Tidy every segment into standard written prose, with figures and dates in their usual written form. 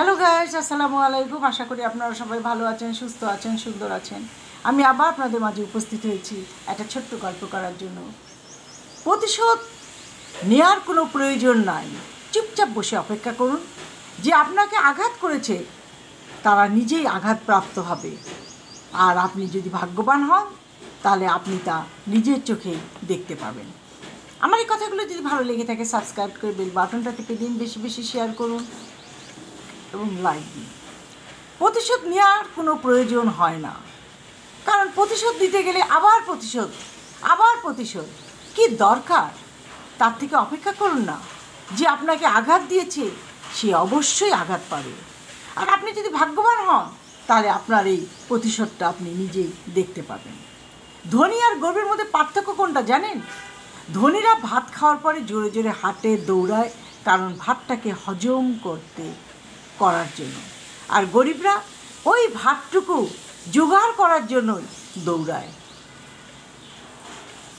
Hello guys, আসসালামু আলাইকুম। আশা করি আপনারা সবাই ভালো আছেন, সুস্থ আছেন, সুন্দর আছেন। আমি আবার আপনাদের মাঝে উপস্থিত হয়েছি একটা ছোট্ট গল্প করার জন্য। প্রতিশোধ নেওয়ার কোনো প্রয়োজন নাই। চুপচাপ বসে অপেক্ষা করুন। যে আপনাকে আঘাত করেছে তারা নিজেই আঘাতপ্রাপ্ত হবে। আর আপনি যদি ভাগ্যবান হন তাহলে আপনি তা নিজের চোখেই দেখতে পাবেন। আমার এই কথাগুলো যদি ভালো লেগে থাকে সাবস্ক্রাইব করে বেল বাটনটা টিপে দিন, বেশি বেশি শেয়ার করুন এবং লাইক দিন। প্রতিশোধ নেওয়ার কোনো প্রয়োজন হয় না, কারণ প্রতিশোধ দিতে গেলে আবার প্রতিশোধ কি দরকার? তার থেকে অপেক্ষা করুন না। যে আপনাকে আঘাত দিয়েছে সে অবশ্যই আঘাত পাবে। আর আপনি যদি ভাগ্যবান হন তাহলে আপনার এই প্রতিশোধটা আপনি নিজেই দেখতে পাবেন। ধনী আর গরিবের মধ্যে পার্থক্য কোনটা জানেন? ধনীরা ভাত খাওয়ার পরে জোরে জোরে হাঁটে, দৌড়ায়, কারণ ভাতটাকে হজম করার জন্য। আর গরিবরা ওই ভাতটুকু জোগাড় করার জন্যই দৌড়ায়।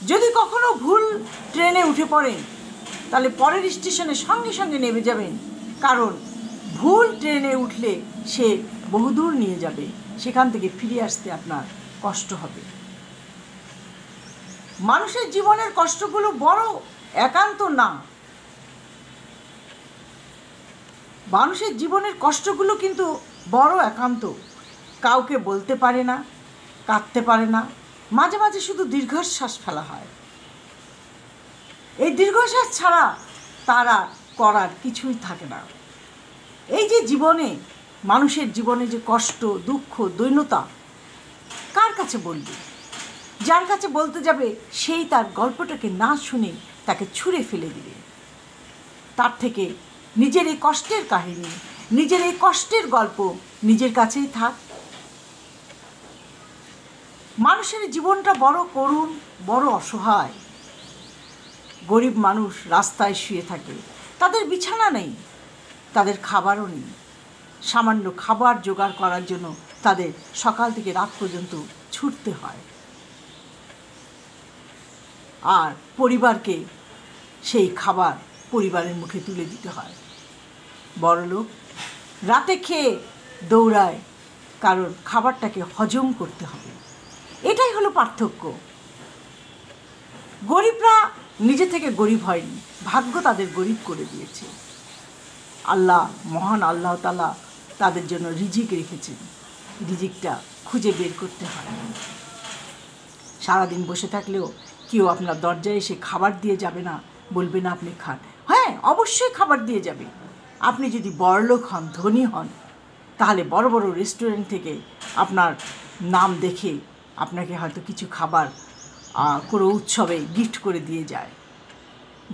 যদি কখনো ভুল ট্রেনে উঠে পড়েন তাহলে পরের স্টেশনে সঙ্গে সঙ্গে নেমে যাবেন, কারণ ভুল ট্রেনে উঠলে সে বহুদূর নিয়ে যাবে, সেখান থেকে ফিরে আসতে আপনার কষ্ট হবে। মানুষের জীবনের কষ্টগুলো বড় একান্ত না, মানুষের জীবনের কষ্টগুলো কিন্তু বড় একান্ত। কাউকে বলতে পারে না, কাঁদতে পারে না, মাঝে মাঝে শুধু দীর্ঘশ্বাস ফেলা হয়। এই দীর্ঘশ্বাস ছাড়া তারা করার কিছুই থাকে না। এই যে জীবনে, মানুষের জীবনে যে কষ্ট, দুঃখ, দৈন্যতা, কার কাছে বলবে? যার কাছে বলতে যাবে সেই তার গল্পটাকে না শুনে তাকে ছুঁড়ে ফেলে দিবে। তার থেকে নিজের এই কষ্টের কাহিনী, নিজের এই কষ্টের গল্প নিজের কাছেই থাক। মানুষের জীবনটা বড় করুণ, বড় অসহায়। গরিব মানুষ রাস্তায় শুয়ে থাকে, তাদের বিছানা নেই, তাদের খাবারও নেই। সামান্য খাবার জোগাড় করার জন্য তাদের সকাল থেকে রাত পর্যন্ত ছুটতে হয়। আর পরিবারকে সেই খাবার পরিবারের মুখে তুলে দিতে হয়। বড়লোক রাতে খেয়ে দৌড়ায়, কারণ খাবারটাকে হজম করতে হবে। এটাই হলো পার্থক্য। গরিবরা নিজে থেকে গরিব হয়নি, ভাগ্য তাদের গরিব করে দিয়েছে। আল্লাহ, মহান আল্লাহ তাআলা তাদের জন্য রিজিক রেখেছেন। রিজিকটা খুঁজে বের করতে হয়। সারাদিন বসে থাকলেও কেউ আপনার দরজায় এসে খাবার দিয়ে যাবে না, বলবে না আপনি খান। হ্যাঁ, অবশ্যই খাবার দিয়ে যাবে। আপনি যদি বড়লোক হন, ধনী হন, তাহলে বড় বড় রেস্টুরেন্ট থেকে আপনার নাম দেখে আপনাকে হয়তো কিছু খাবার কোনো উৎসবে গিফট করে দিয়ে যায়।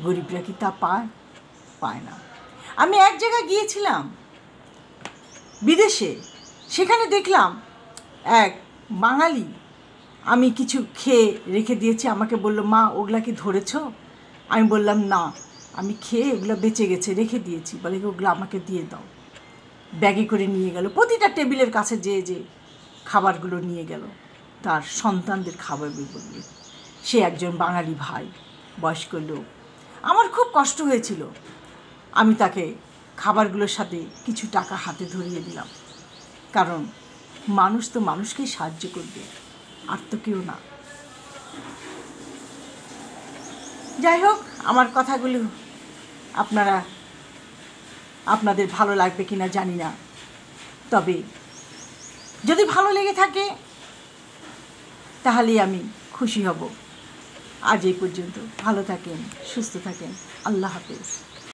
গরিবরা কি তা পায় না। আমি এক জায়গায় গিয়েছিলাম বিদেশে, সেখানে দেখলাম এক বাঙালি, আমি কিছু খেয়ে রেখে দিয়েছি, আমাকে বলল, মা ওগুলা কি ধরেছ? আমি বললাম না, আমি খেয়ে ওগুলো বেঁচে গেছে, রেখে দিয়েছি। বলে ওগুলো আমাকে দিয়ে দাও। ব্যাগে করে নিয়ে গেল, প্রতিটা টেবিলের কাছে যে খাবারগুলো নিয়ে গেল তার সন্তানদের খাবার বলবে। সে একজন বাঙালি ভাই, বয়স্ক লোক। আমার খুব কষ্ট হয়েছিল। আমি তাকে খাবারগুলোর সাথে কিছু টাকা হাতে ধরিয়ে দিলাম, কারণ মানুষ তো মানুষকেই সাহায্য করবে, আর তো কেউ না। যাই হোক, আমার কথাগুলো আপনাদের ভালো লাগবে কিনা জানি না, তবে যদি ভালো লেগে থাকে তাহলেই আমি খুশি হব। আজ এই পর্যন্ত। ভালো থাকেন, সুস্থ থাকেন। আল্লাহ হাফেজ।